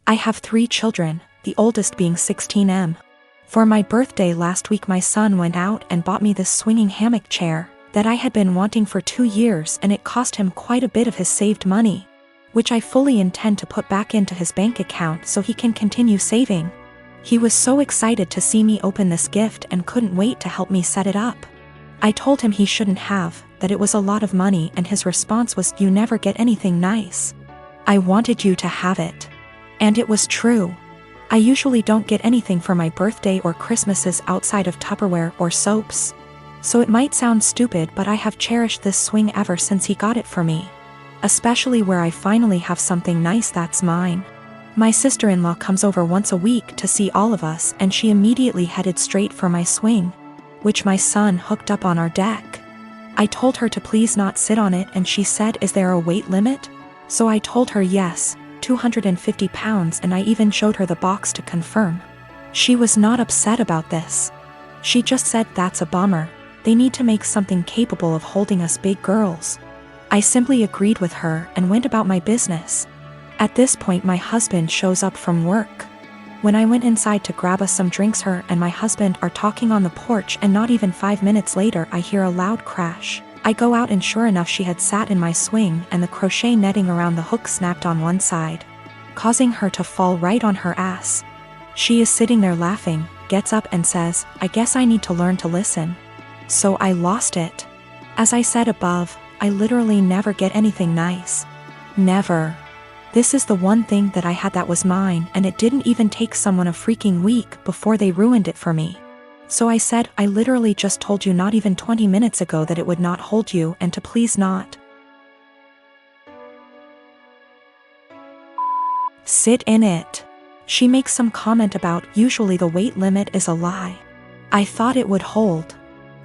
I have 3 children, the oldest being 16M. For my birthday last week my son went out and bought me this swinging hammock chair that I had been wanting for 2 years, and it cost him quite a bit of his saved money, which I fully intend to put back into his bank account so he can continue saving. He was so excited to see me open this gift and couldn't wait to help me set it up. I told him he shouldn't have, that it was a lot of money, and his response was, "You never get anything nice. I wanted you to have it." And it was true. I usually don't get anything for my birthday or Christmases outside of Tupperware or soaps. So it might sound stupid, but I have cherished this swing ever since he got it for me. Especially where I finally have something nice that's mine. My sister-in-law comes over once a week to see all of us, and she immediately headed straight for my swing, which my son hooked up on our deck. I told her to please not sit on it, and she said, "Is there a weight limit?" So I told her yes, 250 pounds, and I even showed her the box to confirm. She was not upset about this. She just said, "That's a bummer. They need to make something capable of holding us big girls." I simply agreed with her and went about my business. At this point my husband shows up from work. When I went inside to grab us some drinks, her and my husband are talking on the porch, and not even 5 minutes later I hear a loud crash. I go out and sure enough she had sat in my swing, and the crochet netting around the hook snapped on one side, causing her to fall right on her ass. She is sitting there laughing, gets up and says, "I guess I need to learn to listen." So I lost it. As I said above, I literally never get anything nice. Never. This is the one thing that I had that was mine, and it didn't even take someone a freaking week before they ruined it for me. So I said, "I literally just told you not even 20 minutes ago that it would not hold you, and to please not sit in it." She makes some comment about, "Usually the weight limit is a lie. I thought it would hold."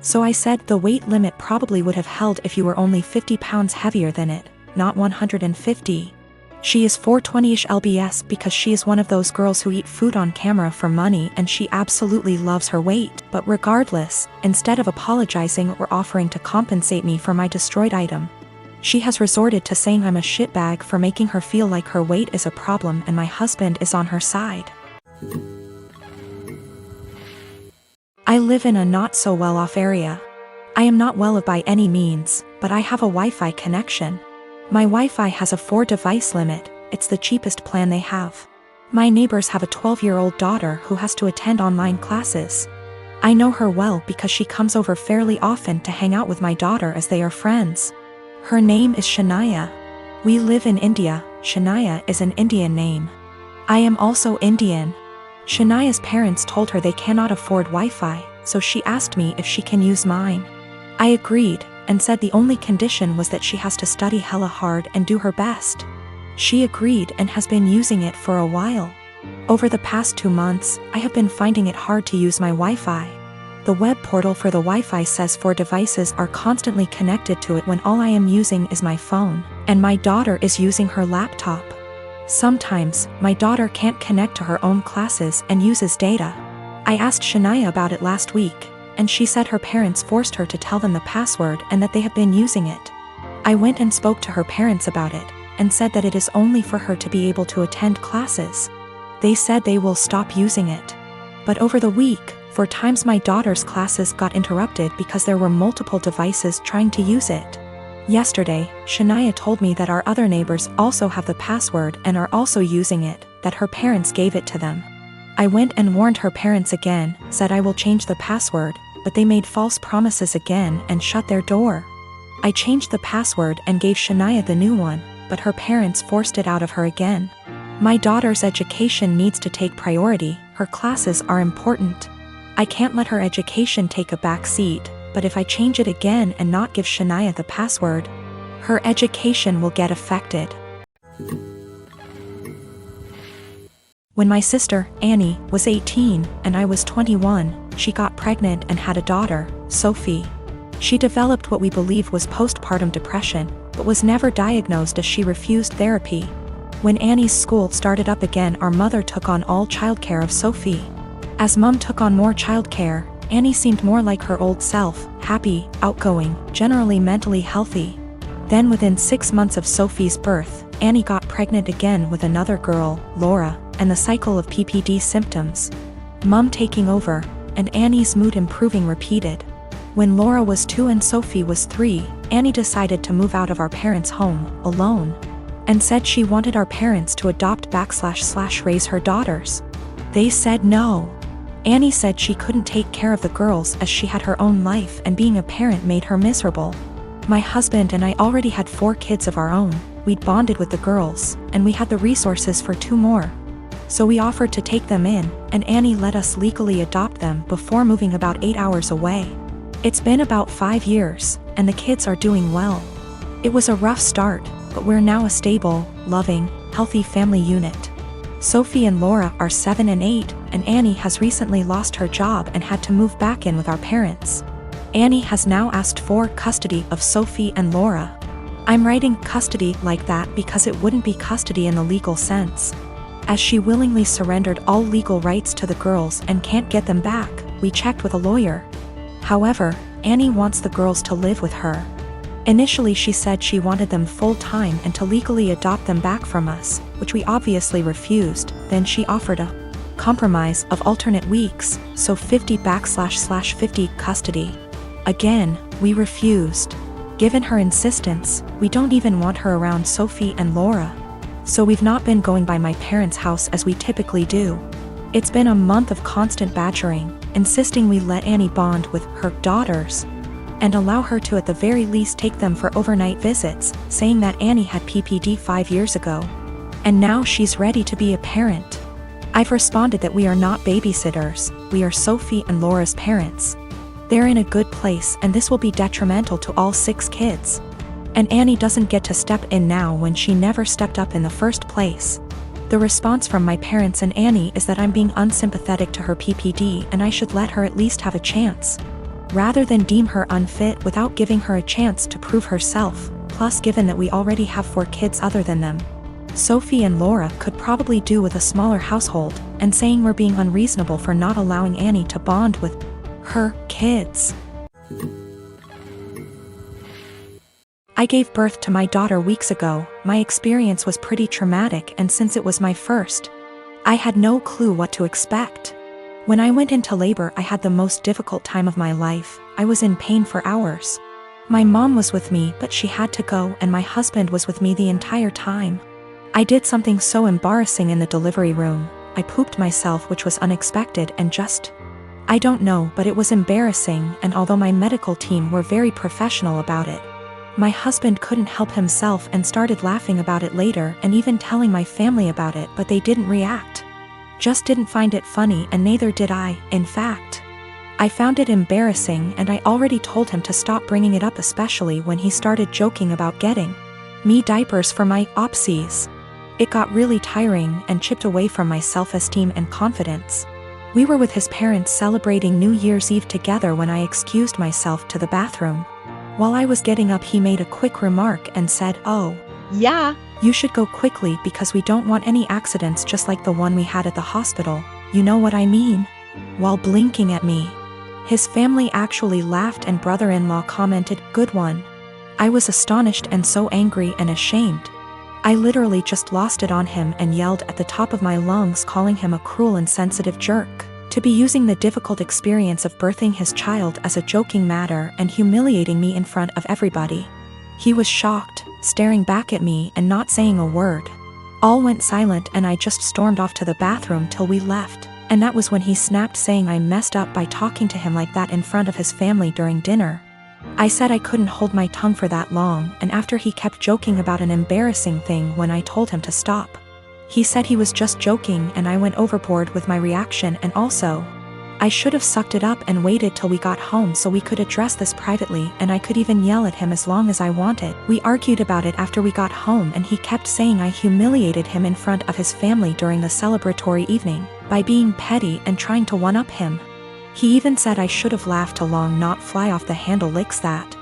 So I said, "The weight limit probably would have held if you were only 50 pounds heavier than it, not 150. She is 420-ish lbs because she is one of those girls who eat food on camera for money, and she absolutely loves her weight. But regardless, instead of apologizing or offering to compensate me for my destroyed item, she has resorted to saying I'm a shitbag for making her feel like her weight is a problem and my husband is on her side. I live in a not so well-off area. I am not well off by any means, but I have a Wi-Fi connection. My Wi-Fi has a 4-device limit. It's the cheapest plan they have. My neighbors have a 12-year-old daughter who has to attend online classes. I know her well because she comes over fairly often to hang out with my daughter as they are friends. Her name is Shania. We live in India. Shania is an Indian name. I am also Indian. Shania's parents told her they cannot afford Wi-Fi, so she asked me if she can use mine. I agreed, and said the only condition was that she has to study hella hard and do her best. She agreed and has been using it for a while. Over the past 2 months, I have been finding it hard to use my Wi-Fi. The web portal for the Wi-Fi says 4 devices are constantly connected to it when all I am using is my phone, and my daughter is using her laptop. Sometimes, my daughter can't connect to her own classes and uses data. I asked Shania about it last week, and she said her parents forced her to tell them the password and that they have been using it. I went and spoke to her parents about it, and said that it is only for her to be able to attend classes. They said they will stop using it. But over the week, 4 times my daughter's classes got interrupted because there were multiple devices trying to use it. Yesterday, Shania told me that our other neighbors also have the password and are also using it, that her parents gave it to them. I went and warned her parents again, said I will change the password, but they made false promises again and shut their door. I changed the password and gave Shania the new one, but her parents forced it out of her again. My daughter's education needs to take priority, her classes are important. I can't let her education take a back seat, but if I change it again and not give Shania the password, her education will get affected. When my sister, Annie, was 18 and I was 21, she got pregnant and had a daughter, Sophie. She developed what we believe was postpartum depression, but was never diagnosed as she refused therapy. When Annie's school started up again, our mother took on all childcare of Sophie. As Mum took on more childcare, Annie seemed more like her old self, happy, outgoing, generally mentally healthy. Then within 6 months of Sophie's birth, Annie got pregnant again with another girl, Laura, and the cycle of PPD symptoms. Mom taking over, and Annie's mood improving repeated. When Laura was 2 and Sophie was 3, Annie decided to move out of our parents' home, alone, and said she wanted our parents to adopt/raise her daughters. They said no. Annie said she couldn't take care of the girls as she had her own life and being a parent made her miserable. My husband and I already had 4 kids of our own, we'd bonded with the girls, and we had the resources for 2 more. So we offered to take them in, and Annie let us legally adopt them before moving about 8 hours away. It's been about 5 years, and the kids are doing well. It was a rough start, but we're now a stable, loving, healthy family unit. Sophie and Laura are 7 and 8, and Annie has recently lost her job and had to move back in with our parents. Annie has now asked for custody of Sophie and Laura. I'm writing custody like that because it wouldn't be custody in the legal sense. As she willingly surrendered all legal rights to the girls and can't get them back, we checked with a lawyer. However, Annie wants the girls to live with her. Initially she said she wanted them full-time and to legally adopt them back from us, which we obviously refused. Then she offered a compromise of alternate weeks, so 50//50 custody. Again, we refused. Given her insistence, we don't even want her around Sophie and Laura. So we've not been going by my parents' house as we typically do. It's been a month of constant badgering, insisting we let Annie bond with her daughters and allow her to at the very least take them for overnight visits, saying that Annie had PPD 5 years ago. And now she's ready to be a parent. I've responded that we are not babysitters, we are Sophie and Laura's parents. They're in a good place and this will be detrimental to all 6 kids. And Annie doesn't get to step in now when she never stepped up in the first place. The response from my parents and Annie is that I'm being unsympathetic to her PPD and I should let her at least have a chance, rather than deem her unfit without giving her a chance to prove herself. Plus, given that we already have 4 kids other than them, Sophie and Laura could probably do with a smaller household, and saying we're being unreasonable for not allowing Annie to bond with her kids. I gave birth to my daughter weeks ago. My experience was pretty traumatic, and since it was my first, I had no clue what to expect. When I went into labor, I had the most difficult time of my life. I was in pain for hours. My mom was with me, but she had to go, and my husband was with me the entire time. I did something so embarrassing in the delivery room. I pooped myself, which was unexpected and I don't know, but it was embarrassing, and although my medical team were very professional about it, my husband couldn't help himself and started laughing about it later and even telling my family about it, but they didn't react. Just didn't find it funny, and neither did I. In fact, I found it embarrassing, and I already told him to stop bringing it up, especially when he started joking about getting me diapers for my opsies. It got really tiring and chipped away from my self-esteem and confidence. We were with his parents celebrating New Year's Eve together when I excused myself to the bathroom. While I was getting up, he made a quick remark and said, "Oh, yeah, you should go quickly because we don't want any accidents just like the one we had at the hospital. You know what I mean?" While blinking at me. His family actually laughed and brother-in-law commented, "Good one." I was astonished and so angry and ashamed. I literally just lost it on him and yelled at the top of my lungs, calling him a cruel and insensitive jerk, to be using the difficult experience of birthing his child as a joking matter and humiliating me in front of everybody. He was shocked, staring back at me and not saying a word. All went silent and I just stormed off to the bathroom till we left, and that was when he snapped, saying I messed up by talking to him like that in front of his family during dinner. I said I couldn't hold my tongue for that long, and after he kept joking about an embarrassing thing when I told him to stop. He said he was just joking, and I went overboard with my reaction, and also, I should have sucked it up and waited till we got home so we could address this privately, and I could even yell at him as long as I wanted. We argued about it after we got home, and he kept saying I humiliated him in front of his family during the celebratory evening by being petty and trying to one-up him. He even said I should have laughed along, not fly off the handle licks that